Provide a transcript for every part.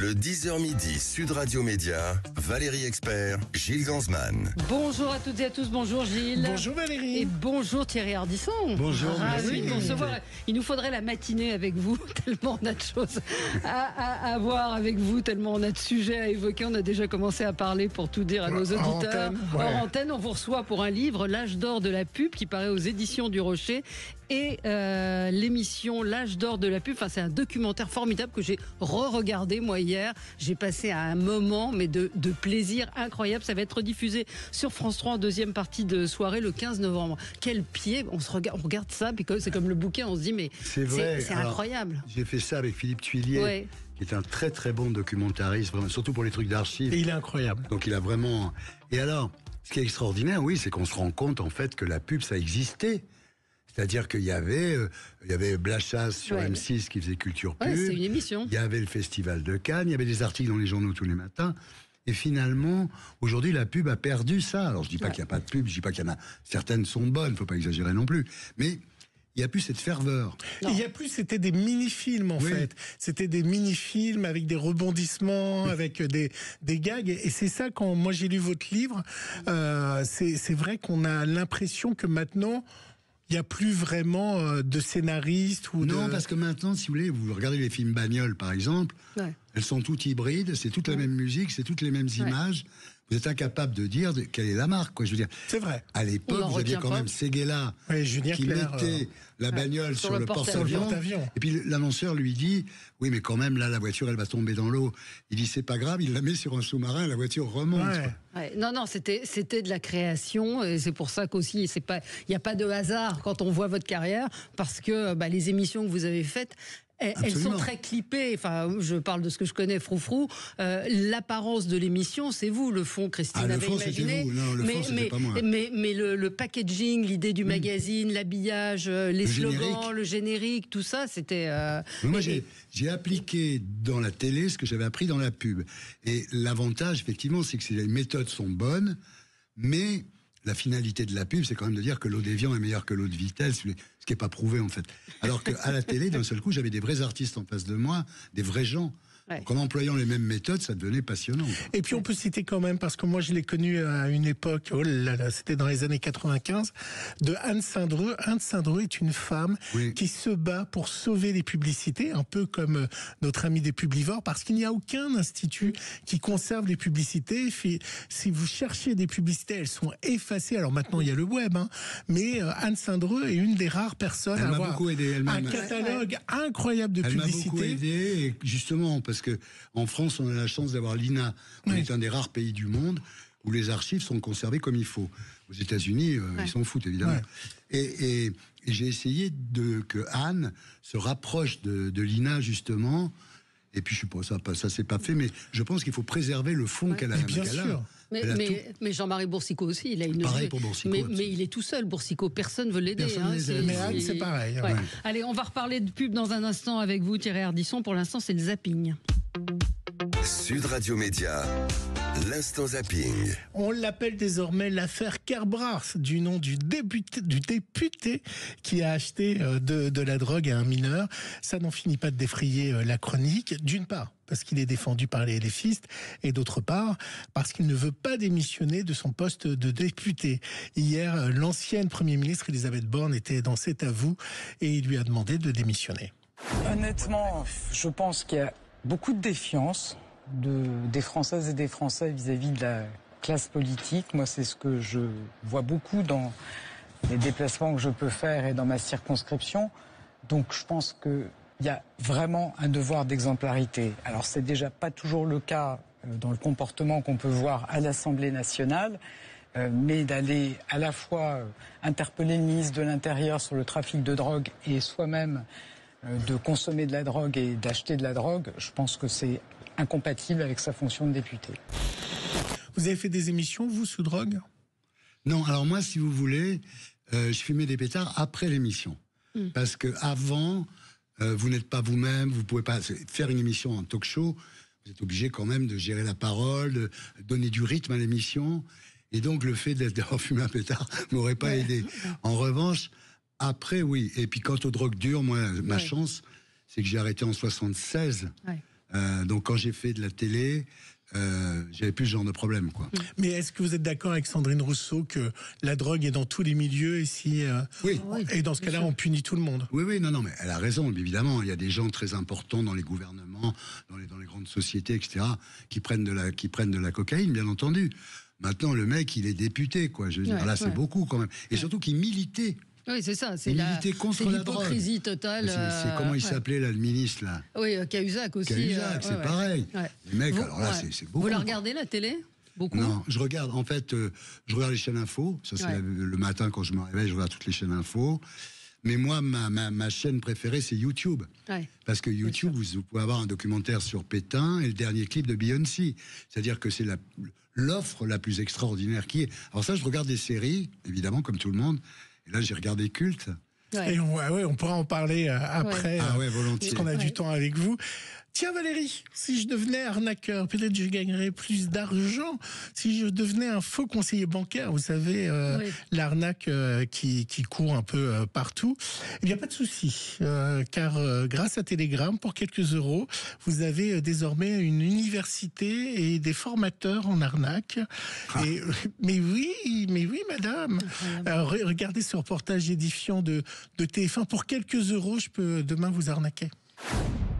Le 10h midi, Sud Radio Média, Valérie Expert, Gilles Gansman. Bonjour à toutes et à tous, bonjour Gilles. Bonjour Valérie. Et bonjour Thierry Ardisson. Bonjour. Ravi de vous recevoir. Il nous faudrait la matinée avec vous, tellement on a de choses à voir avec vous, tellement on a de sujets à évoquer. On a déjà commencé à parler pour tout dire à nos auditeurs. Hors antenne, on vous reçoit pour un livre, L'âge d'or de la pub, qui paraît aux éditions du Rocher. Et l'émission L'âge d'or de la pub, c'est un documentaire formidable que j'ai re-regardé moi hier. J'ai passé à un moment mais de plaisir incroyable. Ça va être diffusé sur France 3 en deuxième partie de soirée le 15 novembre. Quel pied, on regarde ça, puis c'est comme le bouquin, on se dit mais c'est incroyable. J'ai fait ça avec Philippe Thuillier, qui est un très très bon documentariste, vraiment, surtout pour les trucs d'archives. Et il est incroyable. Donc il a vraiment... Et alors, ce qui est extraordinaire, oui, c'est qu'on se rend compte en fait que la pub, ça existait. C'est-à-dire qu'il y avait Blachas sur M6 qui faisait Culture Pub. C'est une émission. Il y avait le Festival de Cannes, il y avait des articles dans les journaux tous les matins. Et finalement, aujourd'hui, la pub a perdu ça. Alors, je dis pas qu'il n'y a pas de pub, je dis pas qu'il y en a... Certaines sont bonnes, faut pas exagérer non plus. Mais il n'y a plus cette ferveur. Il n'y a plus, c'était des mini-films en fait. C'était des mini-films avec des rebondissements, avec des gags. Et c'est ça, quand moi j'ai lu votre livre, c'est vrai qu'on a l'impression que maintenant... Il n'y a plus vraiment de scénaristes ou Non, parce que maintenant, si vous voulez, vous regardez les films bagnoles, par exemple, elles sont toutes hybrides, c'est toute la même musique, c'est toutes les mêmes images. Vous êtes incapable de dire quelle est la marque, quoi. Je veux dire. C'est vrai. À l'époque, vous aviez quand même Séguéla qui mettait la bagnole sur le porte-avions. Et puis l'annonceur lui dit, oui, mais quand même, là, la voiture, elle va tomber dans l'eau. Il dit, c'est pas grave, il la met sur un sous-marin, la voiture remonte. Non, c'était de la création, et c'est pour ça qu'aussi, il n'y a pas de hasard quand on voit votre carrière, parce que les émissions que vous avez faites, elles sont très clippées. Enfin, je parle de ce que je connais, Froufrou. L'apparence de l'émission, c'est vous. Le fond, Christine avait imaginé. Non, le fond, c'était pas moi. Mais le packaging, l'idée du magazine, l'habillage, les slogans, le générique, tout ça, c'était... Moi, j'ai appliqué dans la télé ce que j'avais appris dans la pub. Et l'avantage, effectivement, c'est que les méthodes sont bonnes, mais... La finalité de la pub, c'est quand même de dire que l'eau d'Évian est meilleure que l'eau de Vittel, ce qui n'est pas prouvé en fait. Alors qu'à la télé, d'un seul coup, j'avais des vrais artistes en face de moi, des vrais gens. Donc, en employant les mêmes méthodes, ça devenait passionnant. Et puis on peut citer quand même, parce que moi je l'ai connu à une époque, c'était dans les années 95, de Anne Saindreux. Anne Saindreux est une femme qui se bat pour sauver les publicités, un peu comme notre ami des publivores, parce qu'il n'y a aucun institut qui conserve les publicités. Si vous cherchez des publicités, elles sont effacées. Alors maintenant il y a le web, mais Anne Saindreux est une des rares personnes à avoir un catalogue incroyable de publicités. Elle m'a beaucoup aidé, et justement, parce que en France, on a la chance d'avoir l'INA. On est un des rares pays du monde où les archives sont conservées comme il faut. Aux États-Unis, ils s'en foutent évidemment. Et j'ai essayé que Anne se rapproche de l'INA justement. Et puis je sais pas, ça s'est pas fait, mais je pense qu'il faut préserver le fond qu'elle a. Bien sûr. Mais Jean-Marie Boursicot aussi, il a une... Pareil pour Boursicot. Mais il est tout seul, Boursicot. Personne ne veut l'aider. Mais Anne, c'est pareil. Allez, on va reparler de pub dans un instant avec vous, Thierry Ardisson. Pour l'instant, c'est le zapping. Sud Radio Média, l'instant zapping. On l'appelle désormais l'affaire Kerbras, du nom du député qui a acheté de la drogue à un mineur. Ça n'en finit pas de défrayer la chronique, d'une part parce qu'il est défendu par les LFistes, et d'autre part, parce qu'il ne veut pas démissionner de son poste de député. Hier, l'ancienne Premier ministre Elisabeth Borne était dans C'est à vous, et il lui a demandé de démissionner. Honnêtement, je pense qu'il y a beaucoup de défiance des Françaises et des Français vis-à-vis de la classe politique. Moi, c'est ce que je vois beaucoup dans les déplacements que je peux faire et dans ma circonscription. Donc, je pense que il y a vraiment un devoir d'exemplarité. Alors, c'est déjà pas toujours le cas dans le comportement qu'on peut voir à l'Assemblée nationale, mais d'aller à la fois interpeller le ministre de l'Intérieur sur le trafic de drogue et soi-même de consommer de la drogue et d'acheter de la drogue, je pense que c'est incompatible avec sa fonction de député. Vous avez fait des émissions, vous, sous drogue ? Non, alors moi, si vous voulez, je fumais des pétards après l'émission. Parce que avant... vous n'êtes pas vous-même, vous pouvez pas faire une émission en talk show, vous êtes obligé quand même de gérer la parole, de donner du rythme à l'émission, et donc le fait d'avoir fumé un pétard m'aurait pas aidé. En revanche, après oui, et puis quant aux drogues dures, moi, ma chance, c'est que j'ai arrêté en 76, Donc quand j'ai fait de la télé, j'avais plus ce genre de problème, quoi. Mais est-ce que vous êtes d'accord avec Sandrine Rousseau que la drogue est dans tous les milieux et oui. Et dans ce cas-là, on punit tout le monde? Oui, non, mais elle a raison, évidemment. Il y a des gens très importants dans les gouvernements, dans les grandes sociétés, etc., qui prennent de la cocaïne, bien entendu. Maintenant, le mec, il est député, quoi. Je veux dire, là, c'est beaucoup, quand même. Et surtout qu'il militait. Oui, c'est ça. C'est l'hypocrisie totale. C'est comment il s'appelait, là, le ministre, là? Oui, Cahuzac aussi. Cahuzac, c'est pareil. Ouais. Les mecs, alors là, c'est beaucoup. Vous la regardez, la télé? Beaucoup? Non, je regarde, en fait, je regarde les chaînes info. Ça, c'est le matin, quand je me réveille, je regarde toutes les chaînes info. Mais moi, ma chaîne préférée, c'est YouTube. Ouais, parce que YouTube, vous pouvez avoir un documentaire sur Pétain et le dernier clip de Beyoncé. C'est-à-dire que c'est l'offre la plus extraordinaire qui est. Alors ça, je regarde des séries, évidemment, comme tout le monde. Et là, j'ai regardé Culte. Ouais. Et on pourra en parler après, volontiers. parce qu'on a du temps avec vous. Tiens Valérie, si je devenais arnaqueur, peut-être que je gagnerais plus d'argent. Si je devenais un faux conseiller bancaire, vous savez, l'arnaque qui court un peu partout, il n'y a pas de souci, car grâce à Telegram, pour quelques euros, vous avez désormais une université et des formateurs en arnaque. Et, mais oui, madame. Regardez ce reportage édifiant de TF1. Pour quelques euros, je peux demain vous arnaquer.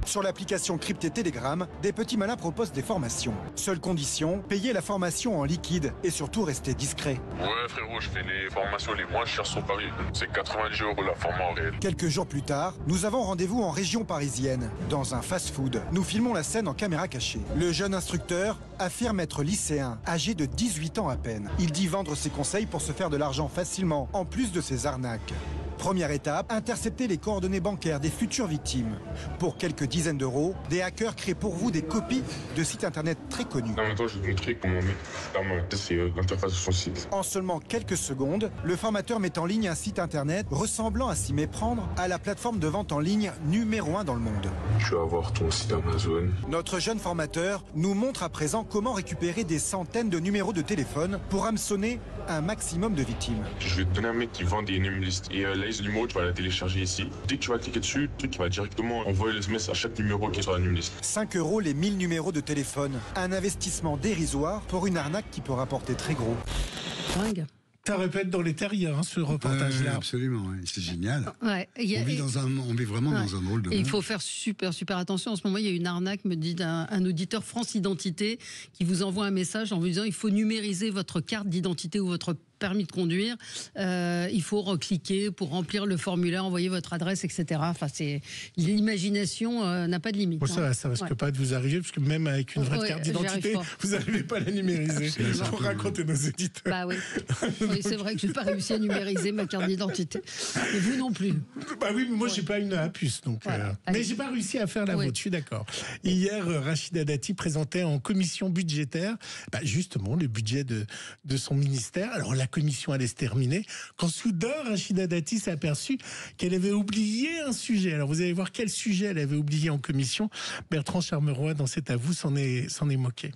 Sur l'application cryptée Telegram, des petits malins proposent des formations. Seule condition, payer la formation en liquide et surtout rester discret. Ouais frérot, je fais les formations les moins chères sur Paris. C'est 90 € la formation en réel. Quelques jours plus tard, nous avons rendez-vous en région parisienne, dans un fast-food. Nous filmons la scène en caméra cachée. Le jeune instructeur affirme être lycéen, âgé de 18 ans à peine. Il dit vendre ses conseils pour se faire de l'argent facilement, en plus de ses arnaques. Première étape, intercepter les coordonnées bancaires des futures victimes. Pour quelques dizaines d'euros, des hackers créent pour vous des copies de sites internet très connus. En même temps, je vais vous montrer comment c'est l'interface de son site. En seulement quelques secondes, le formateur met en ligne un site internet ressemblant à s'y méprendre à la plateforme de vente en ligne numéro 1 dans le monde. Tu vas avoir ton site Amazon. Notre jeune formateur nous montre à présent comment récupérer des centaines de numéros de téléphone pour hameçonner un maximum de victimes. Je vais te donner un mec qui vend des name lists et là, le numéro, tu vas la télécharger ici. Dès que tu vas cliquer dessus, le truc qui va directement envoyer le SMS à chaque numéro qui est sur la name list. 5 € les 1000 numéros de téléphone. Un investissement dérisoire pour une arnaque qui peut rapporter très gros. Dingue. Ça répète dans les terriers, ce reportage-là. Absolument, c'est génial. Ouais, on vit vraiment dans un drôle de monde. Et il faut faire super attention. En ce moment, il y a une arnaque, me dit un auditeur France Identité, qui vous envoie un message en vous disant il faut numériser votre carte d'identité ou votre permis de conduire. Il faut recliquer pour remplir le formulaire, envoyer votre adresse, etc. Enfin, l'imagination n'a pas de limite. Bon, ça risque pas de vous arriver, parce que même avec une vraie carte d'identité, vous n'arrivez pas à la numériser. Pour raconter nos éditeurs. Bah oui. Oui, c'est vrai que je n'ai pas réussi à numériser ma carte d'identité. Et vous non plus. Bah oui, mais moi, j'ai pas une puce. Donc, mais j'ai pas réussi à faire la vôtre, je suis d'accord. Hier, Rachida Dati présentait en commission budgétaire, justement, le budget de son ministère. Alors, la commission allait se terminer, quand soudain Rachida Dati s'est aperçue qu'elle avait oublié un sujet. Alors vous allez voir quel sujet elle avait oublié en commission. Bertrand Charmeroy, dans C'est à vous, s'en est moqué.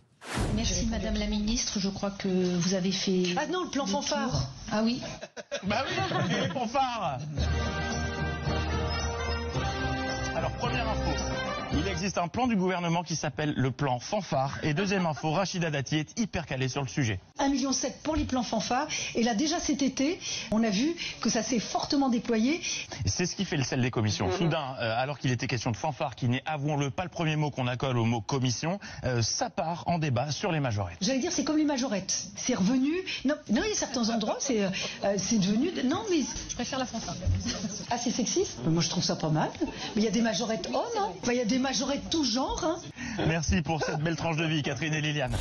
Merci Madame la Ministre, je crois que vous avez fait... Ah non, le plan fanfare. Ah oui. Bah oui, les fanfares. Alors première info. Il existe un plan du gouvernement qui s'appelle le plan fanfare. Et deuxième info, Rachida Dati est hyper calée sur le sujet. 1,7 million pour les plans fanfare. Et là, déjà cet été, on a vu que ça s'est fortement déployé. C'est ce qui fait le sel des commissions. Soudain, alors qu'il était question de fanfare, qui n'est, avouons-le, pas le premier mot qu'on accole au mot commission, ça part en débat sur les majorettes. J'allais dire, c'est comme les majorettes. C'est revenu. Non, il y a certains endroits, c'est devenu... Non, mais... Je préfère la fanfare. Ah, c'est sexiste? Moi, je trouve ça pas mal. Mais il y a des majorettes hommes, hein. Enfin, il y a des majorettes tout genre, hein. Merci pour cette belle tranche de vie, Catherine et Liliane.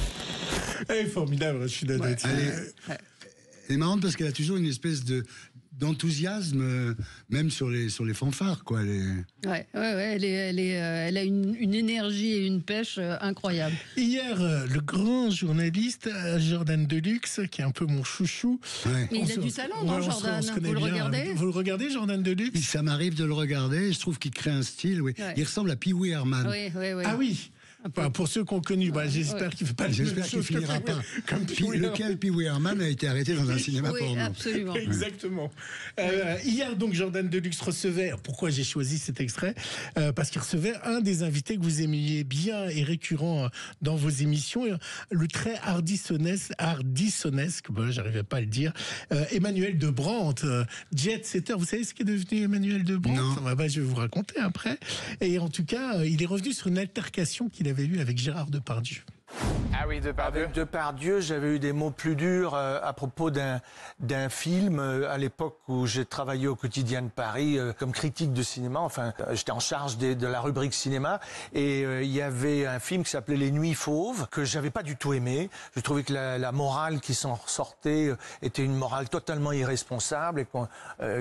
Elle est formidable, je suis d'accord. Elle est marrante parce qu'elle a toujours une espèce d'enthousiasme, même sur les fanfares, quoi. Elle a une énergie et une pêche incroyables. Hier, le grand journaliste Jordan Deluxe, qui est un peu mon chouchou. Ouais. Mais il a du talent, non, Jordan? Vous le regardez? Vous le regardez, Jordan Deluxe? Ça m'arrive de le regarder. Je trouve qu'il crée un style. Oui. Ouais. Il ressemble à Pee Wee Herman. Oui. Ah oui. Enfin, pour ceux qui ont connu, j'espère qu'il ne fait pas J'espère qu'il finira pas. Lequel Pee Wee Herman a été arrêté dans un cinéma porno. Oui, absolument. Exactement. Hier, donc, Jordan Deluxe recevait, pourquoi j'ai choisi cet extrait parce qu'il recevait un des invités que vous aimiez bien et récurrent dans vos émissions, le très hardissonesque, j'arrivais pas à le dire, Emmanuel de Brandt, jet setter. Vous savez ce qu'est devenu Emmanuel de Brandt? Non. Je vais vous raconter après. Et en tout cas, il est revenu sur une altercation qu'il avait eue avec Gérard Depardieu. Ah oui, Depardieu. Avec Depardieu, j'avais eu des mots plus durs à propos d'un film à l'époque où j'ai travaillé au Quotidien de Paris comme critique de cinéma. Enfin, j'étais en charge de la rubrique cinéma et il y avait un film qui s'appelait Les Nuits Fauves que j'avais pas du tout aimé. Je trouvais que la morale qui s'en ressortait était une morale totalement irresponsable et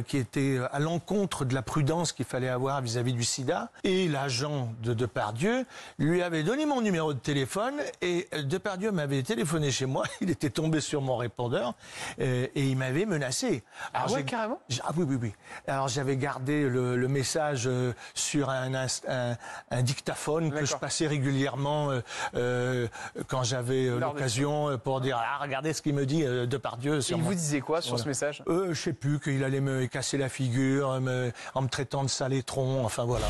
qui était à l'encontre de la prudence qu'il fallait avoir vis-à-vis du sida. Et l'agent de Depardieu lui avait donné mon numéro de téléphone et Depardieu m'avait téléphoné chez moi, il était tombé sur mon répondeur et il m'avait menacé. Alors carrément? Ah oui. Alors j'avais gardé le message sur un dictaphone que je passais régulièrement quand j'avais l'occasion pour dire regardez ce qu'il me dit Depardieu. Il vous disait quoi sur ce message? Je sais plus, qu'il allait me casser la figure en me traitant de salétron, enfin voilà.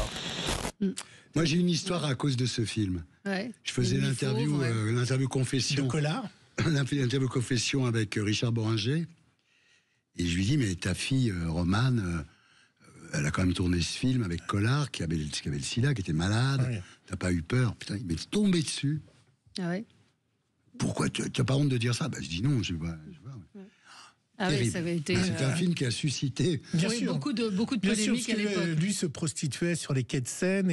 Moi, j'ai une histoire à cause de ce film. Ouais. Je faisais l'interview confession. De Collard. L'interview confession avec Richard Boringer. Et je lui dis, mais ta fille, Romane, elle a quand même tourné ce film avec Collard, qui avait le sida, qui était malade. Oui. T'as pas eu peur? Putain, il m'est tombé dessus. Ah ouais? Pourquoi? Tu n'as pas honte de dire ça? Je dis non, je sais pas. Ah oui, ça avait été. C'est un film qui a suscité beaucoup de polémiques à l'époque. Lui se prostituait sur les quais de Seine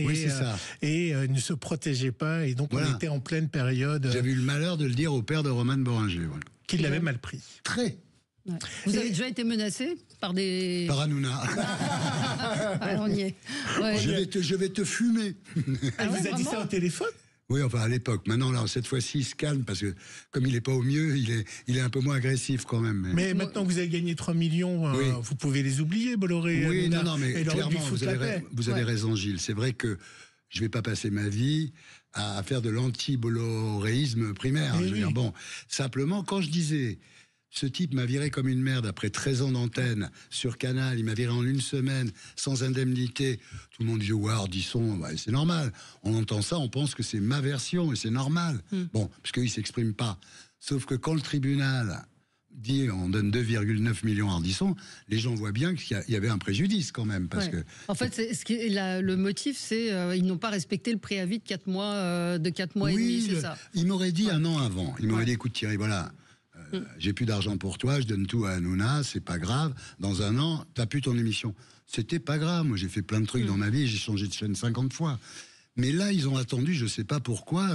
et ne se protégeait pas. Et donc on était en pleine période. J'avais eu le malheur de le dire au père de Romane Boringer. Voilà. Qui l'avait mal pris. Très. Ouais. Vous avez déjà été menacé par des... Par Hanouna. On y est. Ouais. Je vais te fumer. Elle vous a dit ça au téléphone? Oui, enfin à l'époque. Maintenant, là, cette fois-ci, il se calme parce que comme il n'est pas au mieux, il est un peu moins agressif quand même. Mais maintenant que vous avez gagné 3 millions, vous pouvez les oublier, Bolloré. Oui, non, mais clairement, vous avez raison, Gilles. C'est vrai que je ne vais pas passer ma vie à faire de l'anti-bolloréisme primaire. Je veux dire, bon, simplement, quand je disais... Ce type m'a viré comme une merde après 13 ans d'antenne sur Canal. Il m'a viré en une semaine, sans indemnité. Tout le monde dit, ouais, Ardisson, c'est normal. On entend ça, on pense que c'est ma version, et c'est normal. Bon, parce qu'il ne s'exprime pas. Sauf que quand le tribunal dit, on donne 2,9 millions à Ardisson, les gens voient bien qu'il y avait un préjudice quand même. Parce que en fait, le motif, c'est ils n'ont pas respecté le préavis de 4 mois, et demi, c'est ça. Il m'aurait dit un an avant. Il m'aurait dit, écoute Thierry, voilà... j'ai plus d'argent pour toi, je donne tout à Hanouna, c'est pas grave. Dans un an, t'as plus ton émission. C'était pas grave. Moi, j'ai fait plein de trucs dans ma vie, j'ai changé de chaîne 50 fois. Mais là, ils ont attendu, je sais pas pourquoi,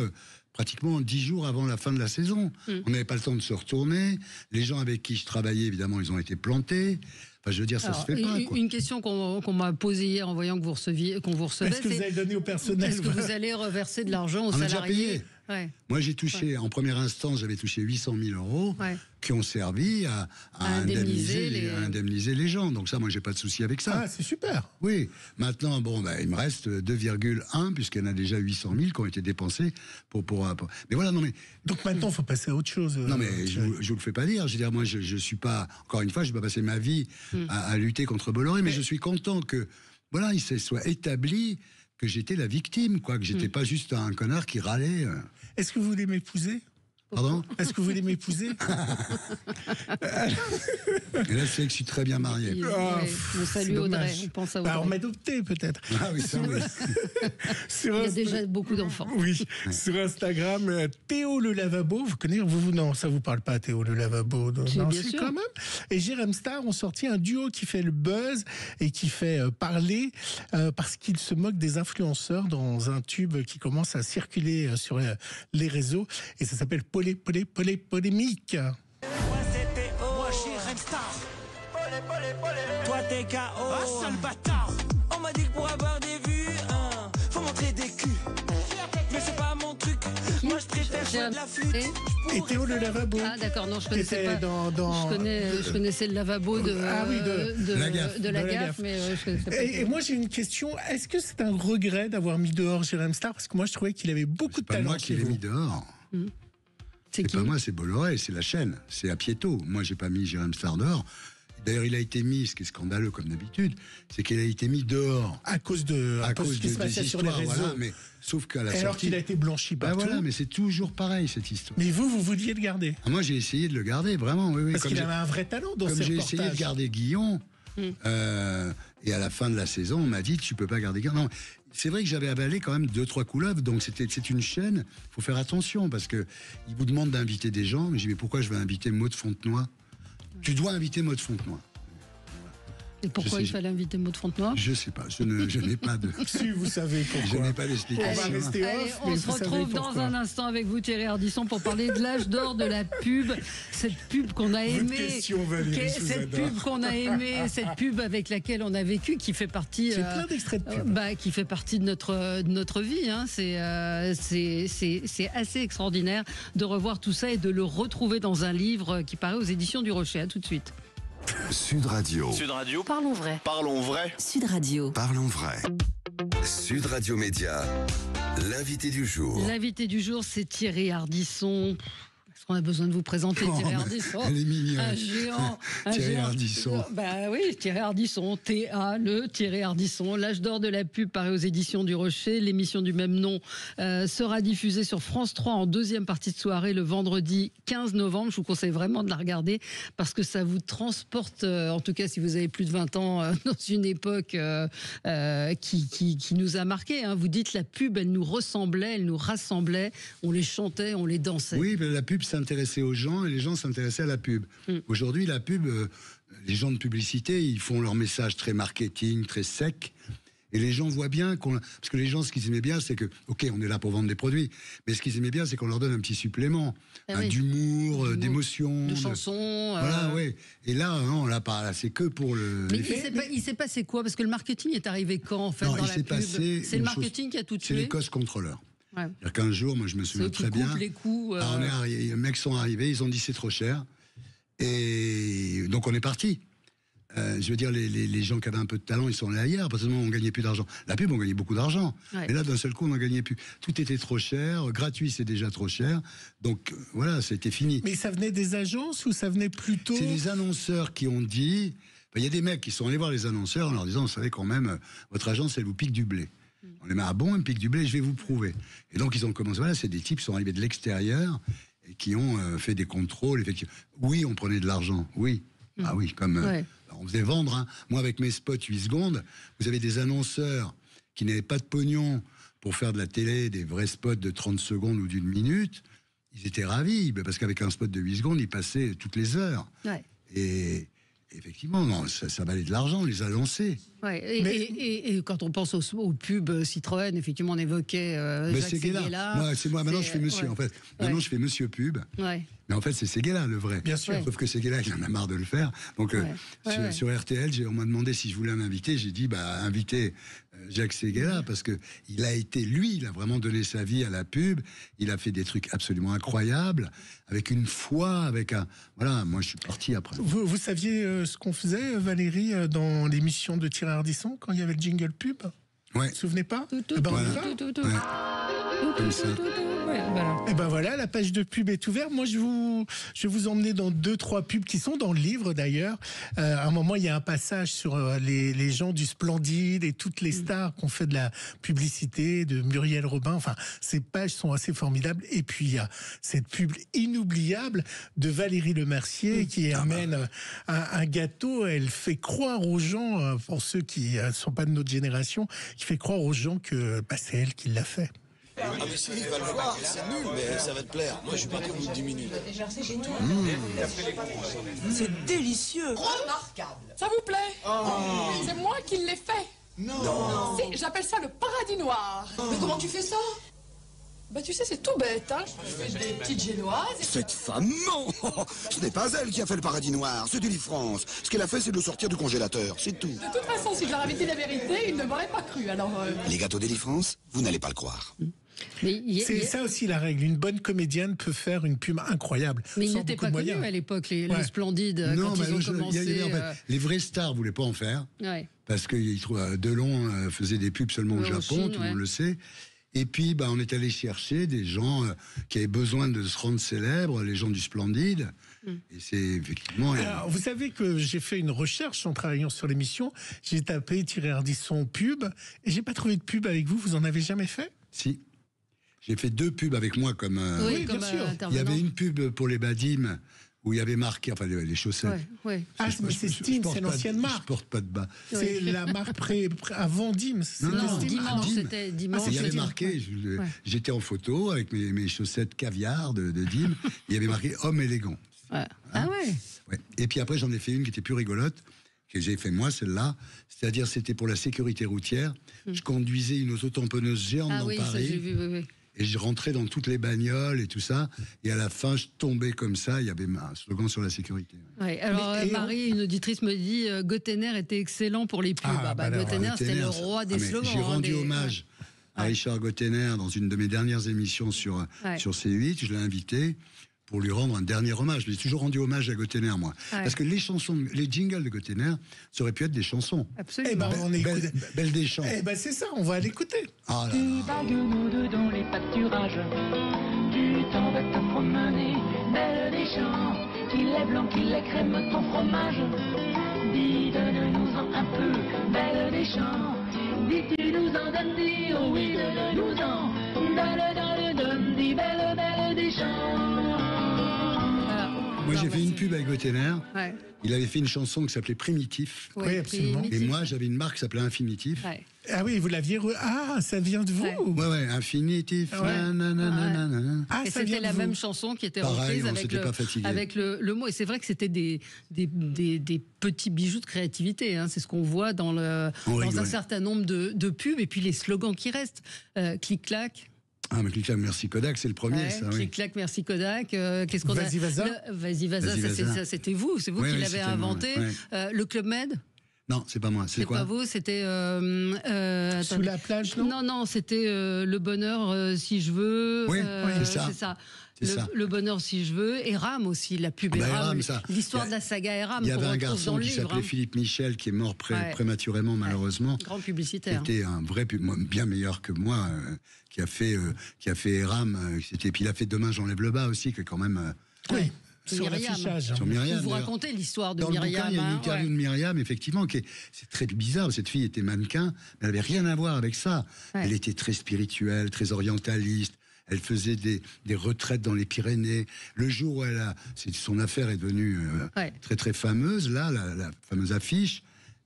pratiquement 10 jours avant la fin de la saison. On n'avait pas le temps de se retourner. Les gens avec qui je travaillais, évidemment, ils ont été plantés. Enfin, je veux dire, ça se fait pas. Quoi. Une question qu'on m'a posée hier en voyant qu'on vous recevait. Est-ce que vous allez donner au personnel? Est-ce que vous allez reverser de l'argent aux salariés? Moi, j'ai touché, en première instance, j'avais touché 800 000 euros qui ont servi à indemniser les gens. Donc ça, moi, j'ai pas de souci avec ça. Ah, c'est super. Oui. Maintenant, bon, il me reste 2,1 puisqu'il y en a déjà 800 000 qui ont été dépensés pour. Mais voilà, non mais. Donc maintenant, il faut passer à autre chose. Non mais je vous le fais pas dire. Je veux dire, moi, je suis pas. Encore une fois, je vais pas passer ma vie à lutter contre Bolloré, mais je suis content que voilà, il se soit établi que j'étais la victime, quoi, que j'étais pas juste un connard qui râlait. Est-ce que vous voulez m'épouser? Pardon? Est-ce que vous voulez m'épouser? Et là, c'est que je suis très bien marié. Salut Audrey, on pense à Audrey. On m'adopter peut-être. Ah oui, ça oui. Il y a déjà beaucoup d'enfants. Oui, sur Instagram, Théo le lavabo, vous connaissez, non, ça vous parle pas, Théo le lavabo. Non, bien sûr. Quand même. Et Jérém Star ont sorti un duo qui fait le buzz et qui fait parler parce qu'il se moque des influenceurs dans un tube qui commence à circuler sur les réseaux et ça s'appelle Polémique. Moi c'est Théo, moi Jérém Star. Toi t'es KO, sale bâtard. On m'a dit que pour avoir des vues, faut montrer des culs. Mais c'est pas mon truc. Moi je préfère Et Théo le lavabo. Ah d'accord, non, je connaissais pas. Dans... Je connaissais le lavabo de la gaffe, mais je connaissais pas. Et moi j'ai une question, est-ce que c'est un regret d'avoir mis dehors Jérém Starr? Parce que moi je trouvais qu'il avait beaucoup de talent. C'est pas moi qui l'ai mis dehors. C'est pas moi, c'est Bolloré, c'est la chaîne, c'est Apieto. Moi j'ai pas mis Jérém Starr dehors. D'ailleurs, il a été mis, ce qui est scandaleux comme d'habitude, c'est qu'il a été mis dehors. À cause de ce qui se passait sur les réseaux. Voilà, mais sauf qu'à la sortie... Alors qu'il a été blanchi partout. Voilà, mais c'est toujours pareil, cette histoire. Mais vous vouliez le garder? Moi, j'ai essayé de le garder, vraiment, oui. Parce qu'il avait un vrai talent dans ses reportages. Comme j'ai essayé de garder Guillon, et à la fin de la saison, on m'a dit, tu peux pas garder Guillon. Non, c'est vrai que j'avais avalé quand même 2-3 couleuvres, donc c'est une chaîne, il faut faire attention, parce que ils vous demandent d'inviter des gens, mais je dis, mais pourquoi je vais inviter Maud Fontenoy? Tu dois inviter Maud Fontenoy. Et pourquoi il fallait inviter Maud Fontenoy? Je sais pas, je n'ai pas de... Si, vous savez pourquoi. Je n'ai pas d'explication. On va rester off, on se retrouve dans un instant avec vous, Thierry Ardisson, pour parler de l'âge d'or de la pub. Cette pub qu'on a aimée. Cette pub avec laquelle on a vécu, qui fait partie... C'est plein d'extraits de pub. Qui fait partie de notre vie. Hein. C'est assez extraordinaire de revoir tout ça et de le retrouver dans un livre qui paraît aux éditions du Rocher. À tout de suite. Sud Radio. Sud Radio. Parlons vrai. Parlons vrai. Sud Radio. Parlons vrai. Sud Radio Média, l'invité du jour. L'invité du jour, c'est Thierry Ardisson. Est-ce qu'on a besoin de vous présenter Thierry Ardisson? Elle est mignonne. Un géant. Thierry Ardisson. Bah oui, Thierry Ardisson. Thierry Ardisson. L'âge d'or de la pub paraît aux éditions du Rocher. L'émission du même nom sera diffusée sur France 3 en deuxième partie de soirée le vendredi 15 novembre. Je vous conseille vraiment de la regarder parce que ça vous transporte, en tout cas si vous avez plus de 20 ans, dans une époque qui nous a marqué. Hein. Vous dites la pub, elle nous ressemblait, elle nous rassemblait. On les chantait, on les dansait. Oui, mais la pub s'intéressait aux gens et les gens s'intéressaient à la pub. Aujourd'hui, la pub, les gens de publicité, ils font leur message très marketing, très sec. Et les gens voient bien parce que les gens, ce qu'ils aimaient bien, c'est que, ok, on est là pour vendre des produits, mais ce qu'ils aimaient bien, c'est qu'on leur donne un petit supplément, d'humour, d'émotion, de chansons. Voilà, oui. Et là, non, là, c'est que pour le. Mais il s'est passé quoi? Parce que le marketing est arrivé quand, en fait, dans la pub? C'est le marketing qui a tout tué. C'est les cost contrôleurs. Ouais. Il y a 15 jours, moi je me souviens très bien. Les coups, les mecs sont arrivés, ils ont dit c'est trop cher. Et donc on est parti. Je veux dire, les gens qui avaient un peu de talent, ils sont allés ailleurs. Parce que on gagnait plus d'argent. La pub, on gagnait beaucoup d'argent. Ouais. Mais là, d'un seul coup, on n'en gagnait plus. Tout était trop cher. Gratuit, c'est déjà trop cher. Donc voilà, c'était fini. Mais ça venait des agences ou ça venait plutôt... C'est les annonceurs qui ont dit... Il y a des mecs qui sont allés voir les annonceurs en leur disant, vous savez quand même, votre agence, elle vous pique du blé. On les met à bon, elle me pique du blé, je vais vous prouver. Et donc ils ont commencé, voilà, c'est des types qui sont arrivés de l'extérieur et qui ont fait des contrôles, effectivement. Oui, on prenait de l'argent, oui. Ah oui, comme on faisait vendre. Hein. Moi, avec mes spots 8 secondes, vous avez des annonceurs qui n'avaient pas de pognon pour faire de la télé, des vrais spots de 30 secondes ou d'1 minute. Ils étaient ravis, parce qu'avec un spot de 8 secondes, ils passaient toutes les heures. Ouais. Et effectivement, non, ça valait de l'argent, on les a lancés. Ouais, et quand on pense aux pubs Citroën, effectivement, on évoquait Jacques Séguéla. C'est moi, maintenant je fais monsieur, en fait. Maintenant je fais monsieur pub. Ouais. Mais en fait, c'est Séguéla, le vrai. Bien sûr. Sauf que Séguéla, il en a marre de le faire. Donc, sur RTL, on m'a demandé si je voulais m'inviter. J'ai dit, invitez Jacques Séguéla, parce que il a vraiment donné sa vie à la pub. Il a fait des trucs absolument incroyables, avec une foi, avec un... Voilà, moi, je suis parti après. Vous saviez ce qu'on faisait, Valérie, dans l'émission de Thierry Ardisson, quand il y avait le jingle pub? Ouais. Vous vous souvenez pas? Comme ça. Et ben voilà, la page de pub est ouverte. Moi, je vais vous emmener dans 2-3 pubs qui sont dans le livre d'ailleurs. À un moment, il y a un passage sur les gens du Splendide et toutes les stars qui ont fait de la publicité, de Muriel Robin. Enfin, ces pages sont assez formidables. Et puis, il y a cette pub inoubliable de Valérie Lemercier qui amène un gâteau. Elle fait croire aux gens, pour ceux qui ne sont pas de notre génération, qui fait croire aux gens que c'est elle qui l'a fait. Ah mais si, il va le voir, c'est nul, mais ça va te plaire. Moi, je suis parti au bout de 10 minutes. C'est délicieux. Remarquable. Ça vous plaît? C'est moi qui l'ai fait. Non. J'appelle ça le paradis noir. Mais comment tu fais ça? Bah tu sais, c'est tout bête, hein. Je fais des petites génoises. Cette femme, non. Ce n'est pas elle qui a fait le paradis noir, c'est Delivrance. Ce qu'elle a fait, c'est de le sortir du congélateur, c'est tout. De toute façon, si je leur avais dit la vérité, ils ne m'auraient pas cru, alors... Les gâteaux Delivrance, vous n'allez pas le croire. C'est ça aussi la règle. Une bonne comédienne peut faire une pub incroyable. Mais ils n'étaient pas connus à l'époque, les Splendides, quand ils ont commencé. Les vrais stars ne voulaient pas en faire. Ouais. Parce que Delon faisait des pubs seulement au Japon, Chine, tout le monde le sait. Et puis, on est allé chercher des gens qui avaient besoin de se rendre célèbres, les gens du Splendide. Et c'est effectivement... Alors, vous savez que j'ai fait une recherche en travaillant sur l'émission. J'ai tapé Thierry Ardisson pub, et j'ai pas trouvé de pub avec vous. Vous en avez jamais fait? Si. J'ai fait 2 pubs avec moi comme... oui, bien sûr. Il y avait une pub pour les Badimes, où il y avait marqué, enfin les chaussettes. Ouais. Ah, mais c'est Steam, c'est l'ancienne marque. Je porte pas de bas. C'est la marque avant Dim. Non, Dimanche, c'était Dimanche. Il y avait marqué, j'étais en photo avec mes chaussettes caviar de Dim, il y avait marqué homme élégant. Ouais. Ah ouais. Et puis après, j'en ai fait une qui était plus rigolote, que j'ai fait moi, celle-là. C'est-à-dire, c'était pour la sécurité routière. Je conduisais une autotamponneuse géante dans Paris. Ça, j'ai vu, oui. Et je rentrais dans toutes les bagnoles et tout ça. Et à la fin, je tombais comme ça. Il y avait un slogan sur la sécurité. Ouais, alors, Marie, une auditrice me dit Gottener était excellent pour les pubs. Gottener, c'était le roi des slogans. J'ai rendu hommage à Richard Gottener dans une de mes dernières émissions sur C8. Je l'ai invité pour lui rendre un dernier hommage. J'ai toujours rendu hommage à Gottener, moi. Parce que les chansons, les jingles de Gottener, ça aurait pu être des chansons. Absolument. On écoute Belle des Champs. C'est ça, on va l'écouter. Tu vagues nous deux dans les pâturages. Tu t'en vas te promener, Belle des Champs. Qu'il est blanc, qu'il est crème, ton fromage. Dis, donne-nous-en un peu, Belle des Champs. Dis, tu nous en donnes, dis, oh oui, donne-nous-en. Dis, Belle des Champs. Moi, j'ai fait une pub avec Gottener. Il avait fait une chanson qui s'appelait Primitif. Oui, absolument. Et moi, j'avais une marque qui s'appelait Infinitif. Ah oui, vous l'aviez... Ah, ça vient de vous. Ouais, Infinitif. Et c'était la même chanson qui était reprise avec le mot. Et c'est vrai que c'était des petits bijoux de créativité. Hein. C'est ce qu'on voit dans un certain nombre de pubs. Et puis les slogans qui restent. Clic-clac. Ah, mais Clic-clac, merci Kodak, c'est le premier, ça, oui. Clic-clac, merci Kodak. Qu'est-ce qu'on a? Vas-y, Vaza. Vas-y, Vaza, c'était vous. C'est vous qui l'avez inventé. Le Club Med? Non, c'est pas moi. C'est quoi? C'est pas vous, c'était... Sous la plage, non? Non, c'était Le Bonheur, si je veux. Oui, c'est ça. Le Bonheur, si je veux. Eram aussi, la pub Eram. L'histoire de la saga Eram. Il y avait un garçon qui s'appelait Philippe Michel, qui est mort prématurément, malheureusement. Grand publicitaire. C'était un vrai bien meilleur que moi, qui a fait Eram. Puis il a fait Demain, j'enlève le bas aussi, qui est quand même... Sur l'affichage. Sur Myriam. Vous racontez l'histoire de Myriam. Dans le bouquin, il y a une interview de Myriam, effectivement, c'est très bizarre. Cette fille était mannequin, mais elle n'avait rien à voir avec ça. Elle était très spirituelle, très orientaliste. Elle faisait des retraites dans les Pyrénées. Le jour où son affaire est devenue très très fameuse, là, la fameuse affiche,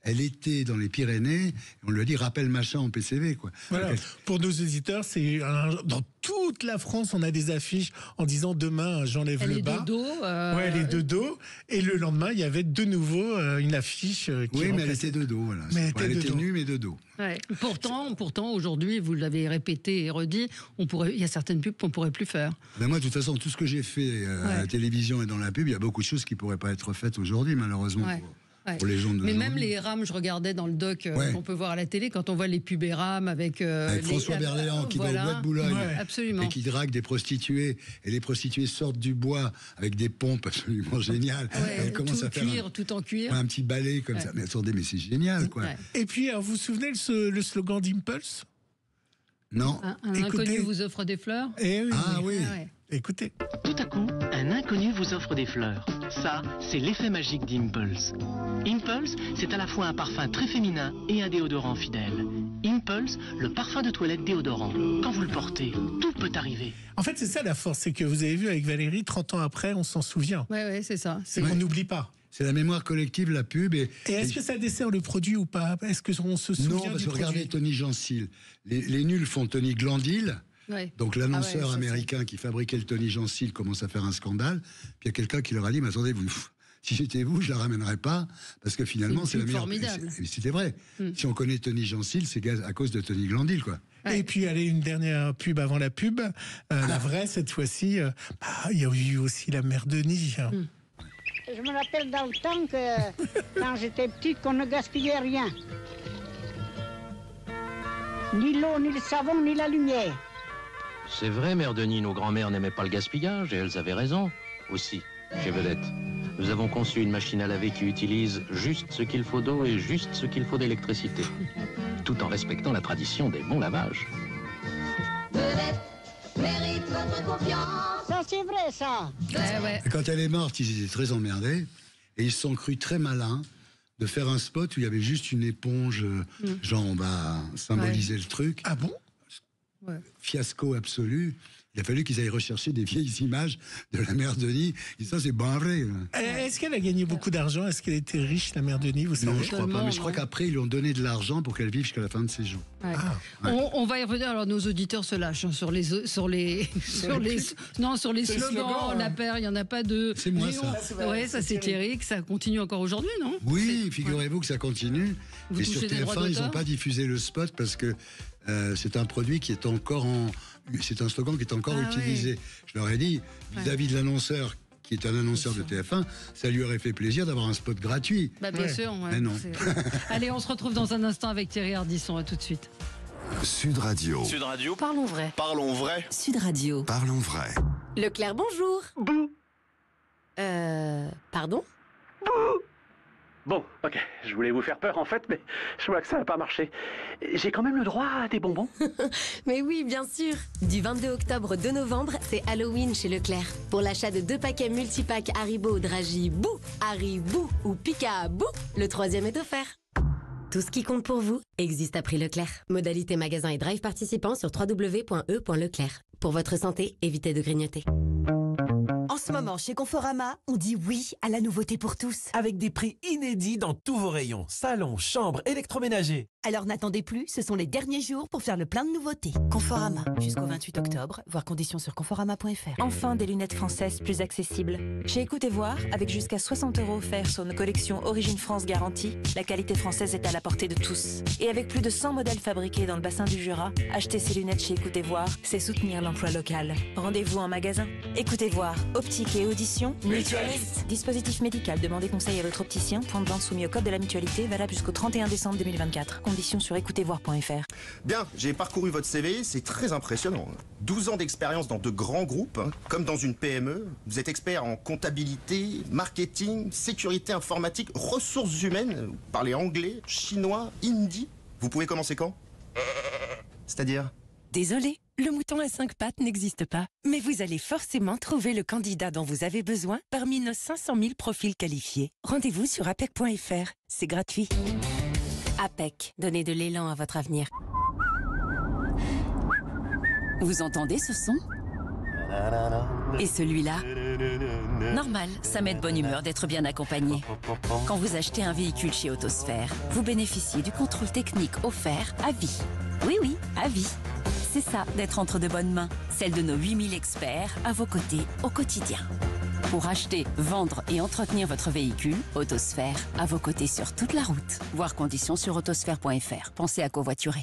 elle était dans les Pyrénées, et on lui a dit rappelle machin en PCV, quoi. Voilà. Pour nos auditeurs, c'est dans toute la France, on a des affiches en disant demain j'enlève le bas. Elle est de dos. Et le lendemain, il y avait de nouveau une affiche. Oui, mais elle était de dos, voilà. Elle était nue, mais de dos. Ouais. Pourtant, aujourd'hui, vous l'avez répété et redit, il y a certaines pubs qu'on pourrait plus faire. Mais moi, de toute façon, tout ce que j'ai fait à la télévision et dans la pub, il y a beaucoup de choses qui pourraient pas être faites aujourd'hui, malheureusement. Pour les gens de mais même les Eram, je regardais dans le doc qu'on peut voir à la télé, quand on voit les pubs Eram avec François Berléand qui va au bois de Boulogne absolument. Et qui drague des prostituées, et les prostituées sortent du bois avec des pompes absolument géniales. Elles commencent à faire tout en cuir. Un petit balai comme ça. Mais attendez, mais c'est génial, quoi. Et puis, alors, vous vous souvenez le slogan d'Impulse? Non. Un inconnu vous offre des fleurs? Oui. Écoutez. Tout à coup, un inconnu vous offre des fleurs. Ça, c'est l'effet magique d'Impulse. Impulse, c'est à la fois un parfum très féminin et un déodorant fidèle. Impulse, le parfum de toilette déodorant. Quand vous le portez, tout peut arriver. En fait, c'est ça la force, c'est que vous avez vu avec Valérie, 30 ans après, on s'en souvient. Oui, c'est ça. C'est qu'on n'oublie pas. C'est la mémoire collective, la pub. Et est-ce que ça dessert le produit ou pas? Est-ce qu'on se souvient du produit? Non, parce que regardez Tony Gensil. Les nuls font Tony Glandil. Donc l'annonceur américain qui fabriquait le Tony Gensil commence à faire un scandale. Puis il y a quelqu'un qui leur a dit, mais attendez, si j'étais vous, je la ramènerais pas, parce que finalement c'est la meilleure. Formidable. C'était vrai. Si on connaît Tony Gensil, c'est à cause de Tony Glandil, quoi. Et puis, allez, une dernière pub avant la pub. La vraie, cette fois-ci, il y a eu aussi la mère Denis. Je me rappelle dans le temps que, quand j'étais petite, qu'on ne gaspillait rien. Ni l'eau, ni le savon, ni la lumière. C'est vrai, Mère Denis, nos grands-mères n'aimaient pas le gaspillage et elles avaient raison. Aussi, chez Vedette, nous avons conçu une machine à laver qui utilise juste ce qu'il faut d'eau et juste ce qu'il faut d'électricité, tout en respectant la tradition des bons lavages. Vedette mérite votre confiance. Ça, c'est vrai, ça. Ouais. Quand elle est morte, ils étaient très emmerdés et ils se sont crus très malins de faire un spot où il y avait juste une éponge, genre on va symboliser le truc. Ah bon? Fiasco absolu. Il a fallu qu'ils aillent rechercher des vieilles images de la mère Denis. Et ça, c'est barré. Est-ce qu'elle a gagné beaucoup d'argent? Est-ce qu'elle était riche, la mère Denis? Vous savez? Non, je crois pas. Mais je crois qu'après, ils lui ont donné de l'argent pour qu'elle vive jusqu'à la fin de ses jours. Ouais. On va y revenir. Alors, nos auditeurs se lâchent sur les slogans. La paire, il n'y en a pas de. C'est moi, ça. Ouais, ça, c'est Thierry. Ça continue encore aujourd'hui, non? Oui, figurez-vous que ça continue. Vous et sur touchez des droits TF1, ils n'ont d'auteur? pas diffusé le spot parce que c'est un produit qui est encore c'est un slogan qui est encore utilisé. Ouais. Je leur ai dit, vis-à-vis de l'annonceur, qui est un annonceur de TF1, ça lui aurait fait plaisir d'avoir un spot gratuit. Bah, bien sûr. Ouais. Mais non. Allez, on se retrouve dans un instant avec Thierry Ardisson. À tout de suite. Sud Radio. Sud Radio. Parlons vrai. Parlons vrai. Sud Radio. Parlons vrai. Leclerc, bonjour. Bouh. Pardon? Bouh. Bon, ok, je voulais vous faire peur en fait, mais je vois que ça n'a pas marché. J'ai quand même le droit à des bonbons. Mais oui, bien sûr. Du 22 octobre au 2 novembre, c'est Halloween chez Leclerc. Pour l'achat de 2 paquets multipack Haribo Dragi Bou, Haribou ou Pika Bou, le 3e est offert. Tout ce qui compte pour vous existe à prix Leclerc. Modalité magasin et drive participant sur www.e.leclerc. Pour votre santé, évitez de grignoter. En ce moment, chez Conforama, on dit oui à la nouveauté pour tous. Avec des prix inédits dans tous vos rayons. Salon, chambre, électroménager. Alors n'attendez plus, ce sont les derniers jours pour faire le plein de nouveautés. Conforama, jusqu'au 28 octobre, voir conditions sur conforama.fr. Enfin, des lunettes françaises plus accessibles. Chez Écoutez Voir, avec jusqu'à 60 € offerts sur nos collections Origine France garantie, la qualité française est à la portée de tous. Et avec plus de 100 modèles fabriqués dans le bassin du Jura, acheter ces lunettes chez Écoutez Voir, c'est soutenir l'emploi local. Rendez-vous en magasin. Écoutez Voir, optique et audition, mutualiste. Dispositif médical, demandez conseil à votre opticien. Point de vente soumis au code de la mutualité, valable jusqu'au 31 décembre 2024. Conditions sur écoutezvoir.fr. Bien, j'ai parcouru votre CV, c'est très impressionnant. 12 ans d'expérience dans de grands groupes, comme dans une PME. Vous êtes expert en comptabilité, marketing, sécurité informatique, ressources humaines. Vous parlez anglais, chinois, hindi. Vous pouvez commencer quand? C'est-à-dire? Désolé, le mouton à 5 pattes n'existe pas. Mais vous allez forcément trouver le candidat dont vous avez besoin parmi nos 500 000 profils qualifiés. Rendez-vous sur apec.fr. C'est gratuit. APEC, donnez de l'élan à votre avenir. Vous entendez ce son? Et celui-là? Normal, ça met de bonne humeur d'être bien accompagné. Quand vous achetez un véhicule chez Autosphère, vous bénéficiez du contrôle technique offert à vie. Oui, à vie. C'est ça, d'être entre de bonnes mains. Celle de nos 8000 experts à vos côtés au quotidien. Pour acheter, vendre et entretenir votre véhicule, Autosphère, à vos côtés sur toute la route. Voir conditions sur autosphère.fr. Pensez à covoiturer.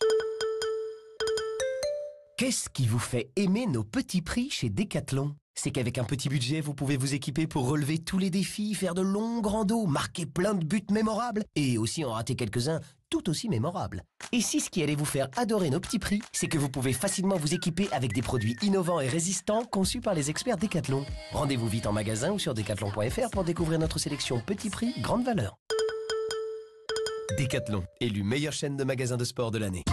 Qu'est-ce qui vous fait aimer nos petits prix chez Decathlon? C'est qu'avec un petit budget, vous pouvez vous équiper pour relever tous les défis, faire de longs randos, marquer plein de buts mémorables et aussi en rater quelques-uns tout aussi mémorables. Et si ce qui allait vous faire adorer nos petits prix, c'est que vous pouvez facilement vous équiper avec des produits innovants et résistants conçus par les experts Decathlon. Rendez-vous vite en magasin ou sur decathlon.fr pour découvrir notre sélection petits prix, grande valeur. Decathlon, élu meilleure chaîne de magasins de sport de l'année.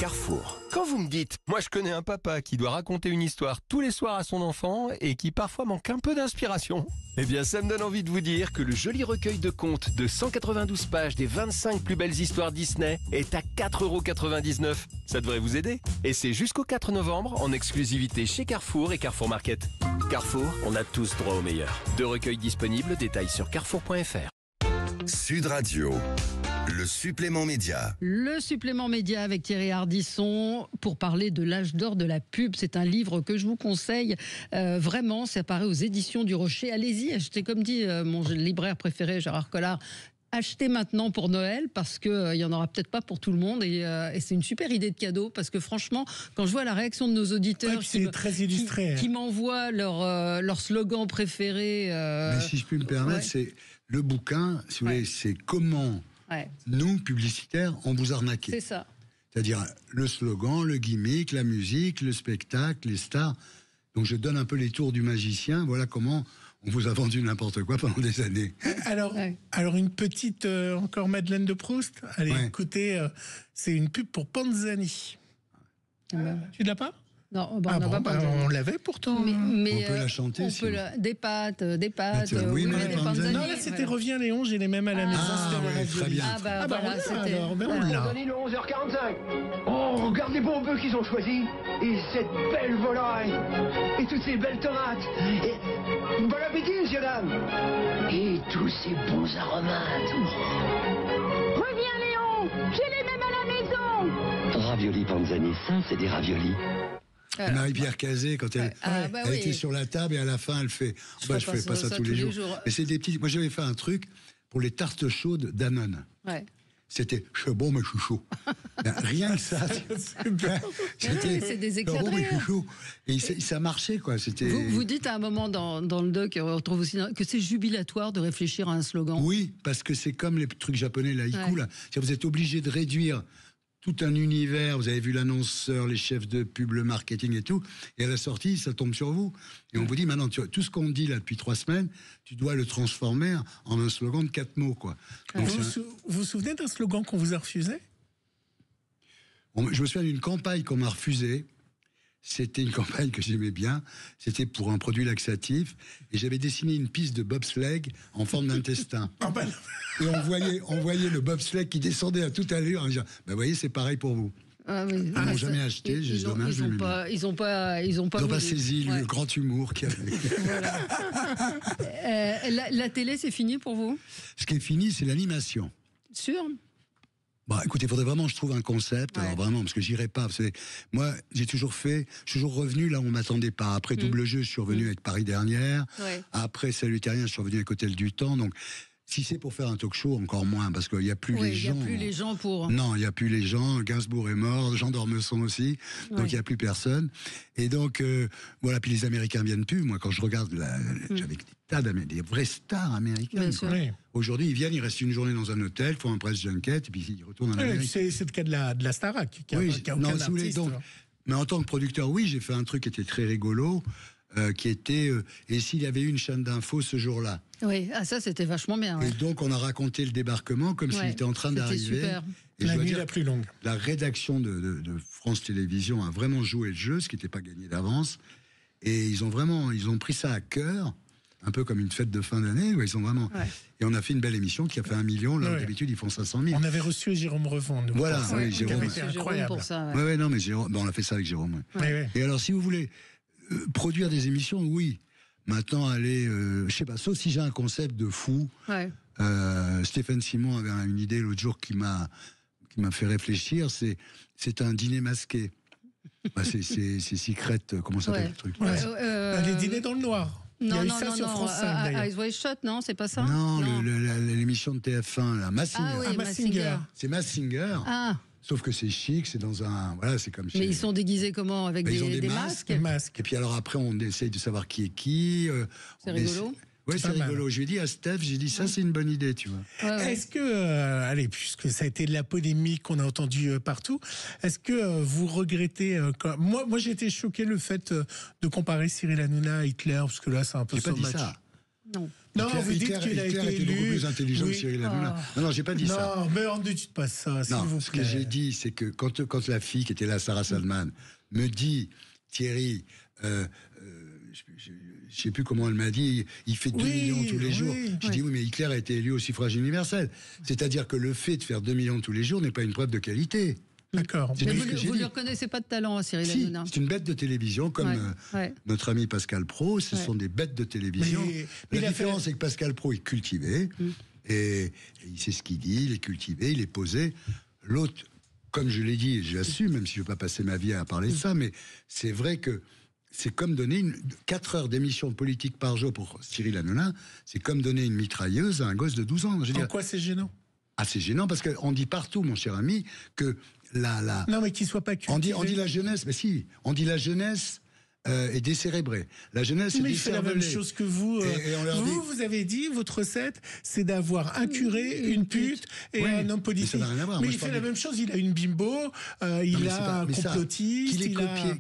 Carrefour. Quand vous me dites, moi je connais un papa qui doit raconter une histoire tous les soirs à son enfant et qui parfois manque un peu d'inspiration, eh bien ça me donne envie de vous dire que le joli recueil de contes de 192 pages des 25 plus belles histoires Disney est à 4,99 €. Ça devrait vous aider. Et c'est jusqu'au 4 novembre en exclusivité chez Carrefour et Carrefour Market. Carrefour, on a tous droit au meilleur. 2 recueils disponibles, détails sur carrefour.fr. Sud Radio. Le supplément média. Le supplément média avec Thierry Ardisson pour parler de l'âge d'or de la pub. C'est un livre que je vous conseille vraiment. Ça paraît aux éditions du Rocher. Allez-y, achetez, comme dit mon libraire préféré Gérard Collard. Achetez maintenant pour Noël parce qu'il n'y en aura peut-être pas pour tout le monde et c'est une super idée de cadeau parce que franchement, quand je vois la réaction de nos auditeurs qui m'envoient leur slogan préféré... Mais si je puis me permettre, c'est le bouquin, si vous voulez, c'est comment nous, publicitaires, on vous arnaquait. C'est ça. C'est-à-dire le slogan, le gimmick, la musique, le spectacle, les stars. Donc je donne un peu les tours du magicien. Voilà comment on vous a vendu n'importe quoi pendant des années. Alors une petite, encore Madeleine de Proust. Allez, écoutez, c'est une pub pour Panzani. Tu l'as pas? Non, on l'avait pourtant. Mais on peut la chanter. Des pâtes. Oui, mais des Panzani. Non, là c'était Reviens Léon, j'ai les mêmes à la maison. Très bien. Voilà, c'était. Alors, on l'a. Le 11h45. Oh, regarde les bons bœufs qu'ils ont choisis. Et cette belle volaille. Et toutes ces belles tomates. Et bon appétit, monsieur, dame. Et tous ces bons aromates. Reviens Léon, j'ai les mêmes à la maison. Ravioli Panzani, ça c'est des raviolis. Marie-Pierre Cazé, quand elle était sur la table et à la fin elle fait je fais pas ça tous les jours. Mais c'est des petits. Moi j'avais fait un truc pour les tartes chaudes Danone. C'était je suis bon mais je suis chaud. Rien que ça. C'est des éclats de rire. Et ça marchait quoi. Vous dites à un moment dans le doc, on retrouve aussi que c'est jubilatoire de réfléchir à un slogan. Oui, parce que c'est comme les trucs japonais, la haïku là. Vous êtes obligé de réduire tout un univers, vous avez vu l'annonceur, les chefs de pub, le marketing et tout, et à la sortie, ça tombe sur vous. Et on vous dit, maintenant, tout ce qu'on dit là depuis 3 semaines, tu dois le transformer en un slogan de 4 mots, quoi. Donc, vous vous souvenez d'un slogan qu'on vous a refusé? Je me souviens d'une campagne qu'on m'a refusée. C'était une campagne que j'aimais bien. C'était pour un produit laxatif. Et j'avais dessiné une piste de bobsleigh en forme d'intestin. Et on voyait le bobsleigh qui descendait à toute allure en disant, vous voyez, c'est pareil pour vous. Ils n'ont jamais acheté, c'est dommage. Ils n'ont pas saisi le grand humour qu'il y avait. La télé, c'est fini pour vous? Ce qui est fini, c'est l'animation. Sûr? Écoutez, il faudrait vraiment que je trouve un concept, alors vraiment, parce que j'irai pas. Moi, je suis toujours revenu là où on m'attendait pas. Après Double Jeu, je suis revenu avec Paris Dernière. Après Salut Terrien, je suis revenu avec Hôtel du Temps. Donc, si c'est pour faire un talk show, encore moins, parce qu'il n'y a plus les gens. Il n'y a plus les gens pour. Non, il n'y a plus les gens. Gainsbourg est mort, Jean d'Ormesson aussi. Donc, il n'y a plus personne. Et donc, voilà, puis les Américains viennent plus. Moi, quand je regarde, j'avais des vraies stars américaines. Aujourd'hui, ils viennent, ils restent une journée dans un hôtel, font un press junket, et puis ils retournent en Amérique. C'est le cas de la Starac, qui a aucun artiste. Mais en tant que producteur, oui, j'ai fait un truc qui était très rigolo, qui était et s'il y avait eu une chaîne d'infos ce jour-là. Oui, ça c'était vachement bien. Et donc on a raconté le débarquement comme s'il était en train d'arriver. Super. Et la nuit la plus longue. La rédaction de France Télévisions a vraiment joué le jeu, ce qui n'était pas gagné d'avance. Et ils ont pris ça à cœur, un peu comme une fête de fin d'année. Ils ont vraiment. Et on a fait une belle émission qui a fait 1 million. Là, d'habitude, ils font 500 000. On avait reçu Jérôme Revon. Voilà, Jérôme. C'était incroyable. Pour ça, non, mais Jérôme, on a fait ça avec Jérôme. Et alors, si vous voulez produire des émissions, oui. Maintenant, allez, je sais pas, sauf si j'ai un concept de fou. Stéphane Simon avait une idée l'autre jour qui m'a fait réfléchir. C'est un dîner masqué. C'est Secret, comment ça s'appelle le truc des dîners dans le noir. Il y a eu ça sur France 5, d'ailleurs. Eyes Wide Shut, non, c'est pas ça? Non, l'émission de TF1, là, Mass Singer. Mass Singer. C'est Mass Singer. Sauf que c'est chic, c'est dans un... Voilà, c'est comme... Mais ils sont déguisés comment? Avec des masques? Des masques. Et puis alors après, on essaye de savoir qui est qui. C'est rigolo. Oui, c'est rigolo. Je lui ai dit à Steph, ça c'est une bonne idée, tu vois. Est-ce que, allez, puisque ça a été de la polémique qu'on a entendue partout, est-ce que vous regrettez... Moi j'ai été choqué le fait de comparer Cyril Hanouna à Hitler, parce que là c'est un peu so much. Ça. Non, vous dites qu'il a été élu. Beaucoup plus intelligent que Cyril Hanouna. Non, j'ai pas dit ça. Non, mais ne dites pas ça, s'il vous plaît. Ce que j'ai dit, c'est que quand la fille qui était là, Sarah Salman, me dit, Thierry, je sais plus comment elle m'a dit, il fait 2 millions tous les jours. J'ai dit, oui, mais Hitler a été élu au suffrage universel. C'est-à-dire que le fait de faire 2 millions tous les jours n'est pas une preuve de qualité. D'accord. Mais vous ne lui reconnaissez pas de talent, Cyril Hanouna? C'est une bête de télévision, comme notre ami Pascal Praud, ce sont des bêtes de télévision. Mais la différence, c'est que Pascal Praud est cultivé, et il sait ce qu'il dit, il est cultivé, il est posé. L'autre, comme je l'ai dit, et je l'assume, même si je ne veux pas passer ma vie à parler de ça, mais c'est vrai que c'est comme donner 4 heures d'émission politique par jour pour Cyril Hanouna, c'est comme donner une mitrailleuse à un gosse de 12 ans. En quoi c'est gênant? C'est gênant parce qu'on dit partout, mon cher ami, que non, mais qu'il soit pas cultivé. On dit la jeunesse, mais si, on dit la jeunesse est décérébrée. La jeunesse est Mais il fait la même décervelée. chose que vous. Et on leur dit... Vous avez dit, votre recette, c'est d'avoir un curé, une pute et un homme politique. Mais ça n'a rien à voir. Mais Moi, il je fait parle la même chose, il a une bimbo, il a un complotiste.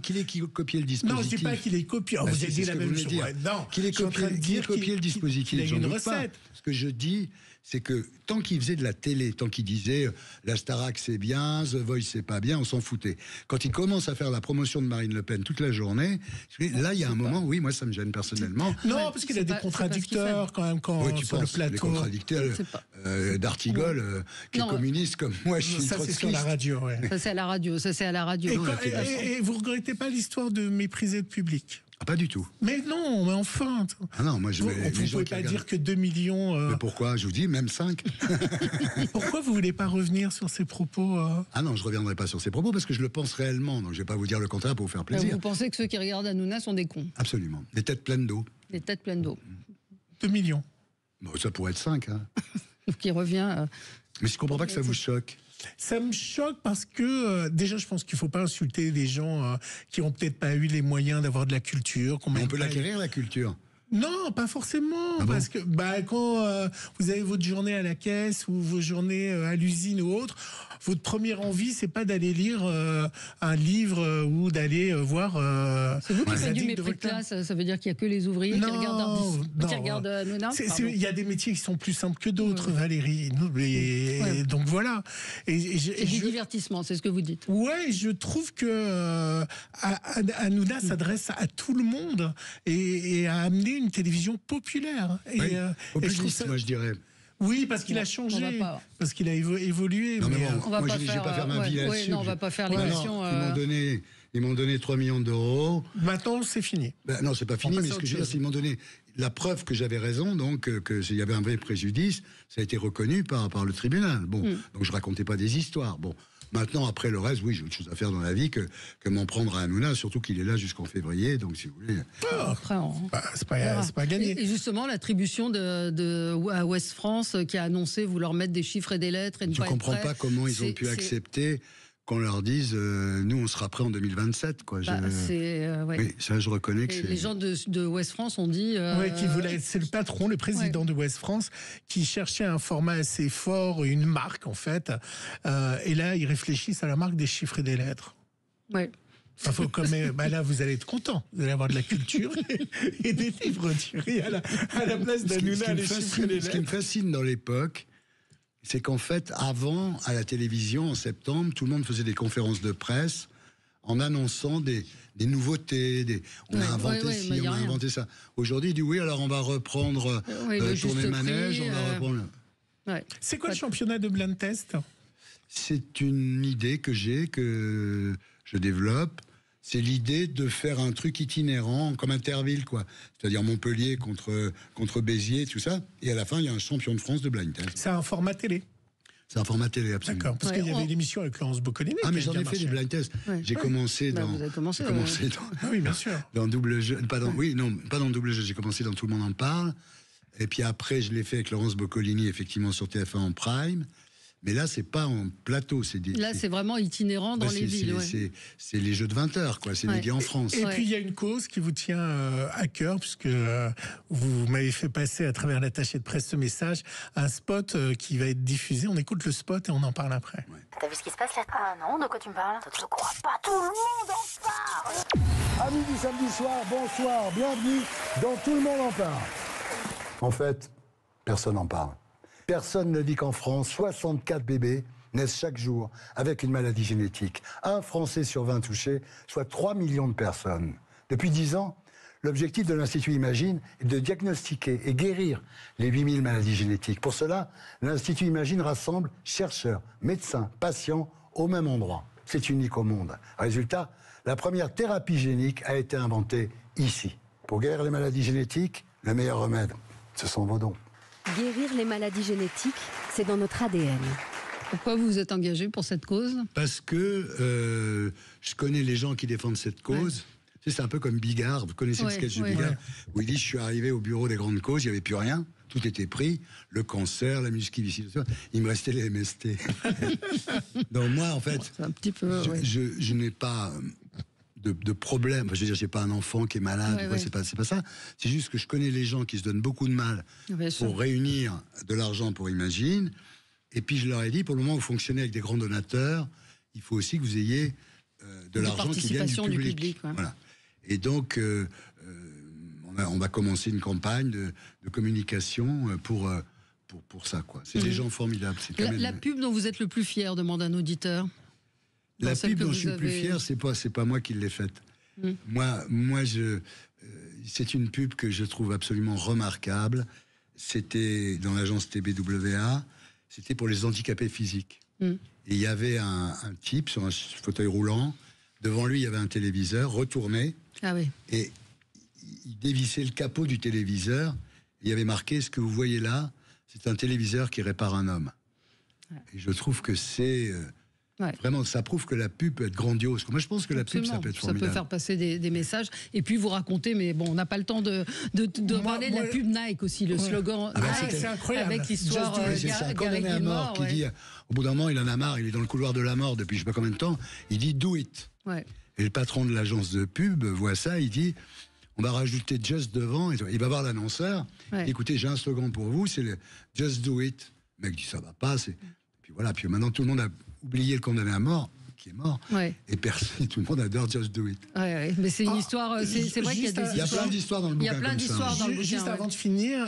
Qu'il ait copié le dispositif. Non, je dis pas qu'il ait copié. Bah, vous avez dit la même chose. Non, qu'il ait copié le dispositif. Il a une recette. Ce que je dis, c'est que tant qu'il faisait de la télé, tant qu'il disait la Starac c'est bien, The Voice c'est pas bien, on s'en foutait. Quand il commence à faire la promotion de Marine Le Pen toute la journée, là il y a un moment, oui, moi ça me gêne personnellement. Non, parce qu'il a des contradicteurs quand même sur le plateau. Les contradicteurs d'Artigol, qui est communiste comme moi, je suis trotskiste. Ça c'est sur la radio, ouais. Ça c'est à la radio. Et vous regrettez pas l'histoire de mépriser le public? Pas du tout. Mais non, mais enfin. Ah non, moi je vais. Vous ne pouvez pas dire que 2 millions. Mais pourquoi? Je vous dis, même 5. Pourquoi vous ne voulez pas revenir sur ces propos Ah non, je ne reviendrai pas sur ces propos parce que je le pense réellement. Donc je ne vais pas vous dire le contraire pour vous faire plaisir. Vous pensez que ceux qui regardent Hanouna sont des cons? Absolument. Des têtes pleines d'eau. Des têtes pleines d'eau. 2 millions. Bon, ça pourrait être 5. Hein. Qui revient. Mais je ne comprends pas que ça vous choque. Ça me choque parce que, déjà, je pense qu'il ne faut pas insulter des gens qui n'ont peut-être pas eu les moyens d'avoir de la culture. On peut l'acquérir, la culture. Non, pas forcément, parce que quand vous avez votre journée à la caisse ou vos journées à l'usine ou autre, votre première envie, c'est pas d'aller lire un livre ou d'aller voir. C'est vous qui faites du mépris de classe, ça veut dire qu'il n'y a que les ouvriers qui regardent Hanouna. Il y a des métiers qui sont plus simples que d'autres, Valérie. Donc voilà. C'est du divertissement, c'est ce que vous dites. Ouais, je trouve que Hanouna s'adresse à tout le monde et a amené une télévision populaire. Populiste, moi je dirais. Oui, parce qu'il a changé, parce qu'il a évolué. Non, mais bon, on va moi, pas je vais pas faire ma vie là-dessus. Non, on va pas faire l'émission. Ils m'ont donné 3 millions d'euros. Maintenant, c'est fini. Non, c'est pas fini, mais ce que je veux dire, c'est qu'ils m'ont donné la preuve que j'avais raison, donc qu'il y avait un vrai préjudice. Ça a été reconnu par le tribunal. Bon, donc je racontais pas des histoires. Bon. Maintenant, après le reste, oui, j'ai autre chose à faire dans la vie que m'en prendre à Hanouna, surtout qu'il est là jusqu'en février, donc si vous voulez... Après, c'est pas gagné. Et justement, l'attribution à Ouest France qui a annoncé vouloir mettre des chiffres et des lettres et ne pas être prêt. Je ne comprends pas comment ils ont pu accepter qu'on leur dise nous on sera prêt en 2027 quoi. Oui, ça je reconnais que c'est... Les gens de Ouest France ont dit c'est le patron, le président de Ouest France qui cherchait un format assez fort, une marque en fait, et là ils réfléchissent à la marque des chiffres et des lettres. Ouais. Faut quand même, là vous allez être content, vous allez avoir de la culture et des livres tirés à la place d'Hanouna, les chiffres et les lettres. Ce qui me fascine dans l'époque, c'est qu'en fait, avant, à la télévision, en septembre, tout le monde faisait des conférences de presse en annonçant des nouveautés. On a inventé ci, on a inventé ça. Aujourd'hui, il dit oui, alors on va reprendre tourner le manège, on va reprendre... C'est quoi le championnat de blind test? C'est une idée que j'ai, que je développe. C'est l'idée de faire un truc itinérant comme Interville, quoi. C'est-à-dire Montpellier contre Béziers, tout ça. Et à la fin, il y a un champion de France de blind test. C'est un format télé. C'est un format télé, absolument. D'accord, parce qu'il y avait l'émission avec Laurence Boccolini. Ah, mais j'en ai fait des blind tests. J'ai commencé dans... Vous avez commencé oui, bien sûr. Dans Double Jeu. Pas dans Double Jeu. J'ai commencé dans Tout le monde en parle. Et puis après, je l'ai fait avec Laurence Boccolini, effectivement, sur TF1 en prime. Mais là, c'est pas en plateau. Là, c'est vraiment itinérant dans les villes. C'est les jeux de 20 heures, quoi. C'est médias en France. Et puis, il y a une cause qui vous tient à cœur, puisque vous m'avez fait passer à travers l'attaché de presse ce message, un spot qui va être diffusé. On écoute le spot et on en parle après. T'as vu ce qui se passe là? Ah non, de quoi tu me parles? Je crois pas, tout le monde en parle. Amis du samedi soir, bonsoir, bienvenue dans Tout le monde en parle. En fait, personne n'en parle. Personne ne dit qu'en France, 64 bébés naissent chaque jour avec une maladie génétique. Un Français sur 20 touchés, soit 3 millions de personnes. Depuis 10 ans, l'objectif de l'Institut Imagine est de diagnostiquer et guérir les 8000 maladies génétiques. Pour cela, l'Institut Imagine rassemble chercheurs, médecins, patients au même endroit. C'est unique au monde. Résultat, la première thérapie génique a été inventée ici. Pour guérir les maladies génétiques, le meilleur remède, ce sont vos dons. Guérir les maladies génétiques, c'est dans notre ADN. Pourquoi vous vous êtes engagé pour cette cause? Parce que je connais les gens qui défendent cette cause. C'est un peu comme Bigard. Vous connaissez le sketch de Bigard où il dit « Je suis arrivé au bureau des grandes causes, il n'y avait plus rien. Tout était pris. Le cancer, la musculation, il me restait les MST. » Donc moi, en fait, un petit peu, je n'ai pas de problèmes. Enfin, je veux dire, j'ai pas un enfant qui est malade. C'est pas ça. C'est juste que je connais les gens qui se donnent beaucoup de mal pour réunir de l'argent pour Imagine. Et puis je leur ai dit, pour le moment, vous fonctionnez avec des grands donateurs. Il faut aussi que vous ayez de l'argent qui vient du public. Voilà. Et donc, on va commencer une campagne de communication pour ça, quoi. C'est des gens formidables. La pub dont vous êtes le plus fier, demande un auditeur. La pub dont je suis le plus fier, c'est pas moi qui l'ai faite. Moi, c'est une pub que je trouve absolument remarquable. C'était dans l'agence TBWA. C'était pour les handicapés physiques. Et il y avait un type sur un fauteuil roulant. Devant lui, il y avait un téléviseur retourné. Ah oui. Et il dévissait le capot du téléviseur. Il y avait marqué, ce que vous voyez là, c'est un téléviseur qui répare un homme. Et je trouve que c'est... Vraiment, ça prouve que la pub peut être grandiose. Moi, je pense que la pub, ça peut être formidable. Ça peut faire passer des messages. Et puis, vous racontez, mais bon, on n'a pas le temps de parler de la pub Nike aussi, le slogan Nike, c'est incroyable. Avec l'histoire c'est un condamné à mort qui dit, au bout d'un moment, il en a marre, il est dans le couloir de la mort depuis je sais pas combien de temps, il dit « do it ». Et le patron de l'agence de pub voit ça, il dit... On va rajouter Just devant. Il va voir l'annonceur. Écoutez, j'ai un slogan pour vous, c'est le Just do it. Le mec dit ça va pas. Puis voilà. Puis maintenant tout le monde a oublié le condamné à mort, qui est mort. Et tout le monde adore Just do it. Mais c'est une histoire. C'est vrai qu'il y a des histoires. Il y a plein d'histoires dans le bouquin. Il y a plein d'histoires dans le bouquin. Juste avant de finir,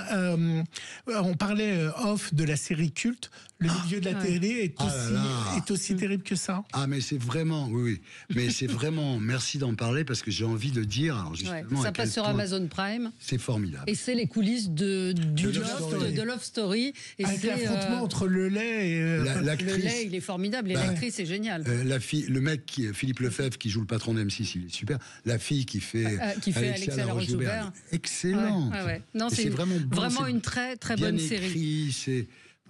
on parlait off de la série culte. Le milieu de la télé est aussi terrible que ça. Ah, mais c'est vraiment, oui. Mais c'est vraiment, merci d'en parler parce que j'ai envie de dire. Alors justement, ça passe sur Amazon Prime. C'est formidable. Et c'est les coulisses de Love Story. Et avec l'affrontement entre le lait et l'actrice. Le lait, il est formidable. Et l'actrice est géniale. La fille, le mec, Philippe Lefebvre, qui joue le patron d'M6, il est super. La fille qui fait Alexia Laroche-Joubert, excellent. Non, c'est vraiment une très très bonne série.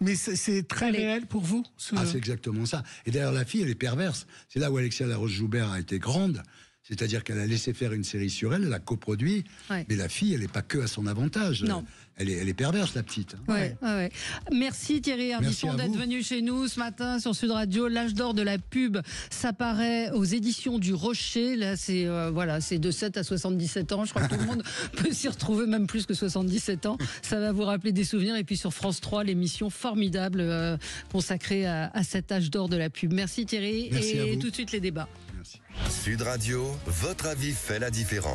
Mais c'est très réel pour vous c'est exactement ça. Et d'ailleurs, la fille, elle est perverse. C'est là où Alexia Laroche-Joubert a été grande. C'est-à-dire qu'elle a laissé faire une série sur elle, elle a coproduit. Mais la fille, elle n'est pas que à son avantage. Non. Elle est perverse, la petite. Merci Thierry Ardisson d'être venu chez nous ce matin sur Sud Radio. L'âge d'or de la pub, ça paraît aux éditions du Rocher. Là, c'est de 7 à 77 ans. Je crois que tout le monde peut s'y retrouver, même plus que 77 ans. Ça va vous rappeler des souvenirs. Et puis sur France 3, l'émission formidable consacrée à cet âge d'or de la pub. Merci Thierry. Merci et tout de suite les débats. Sud Radio, votre avis fait la différence.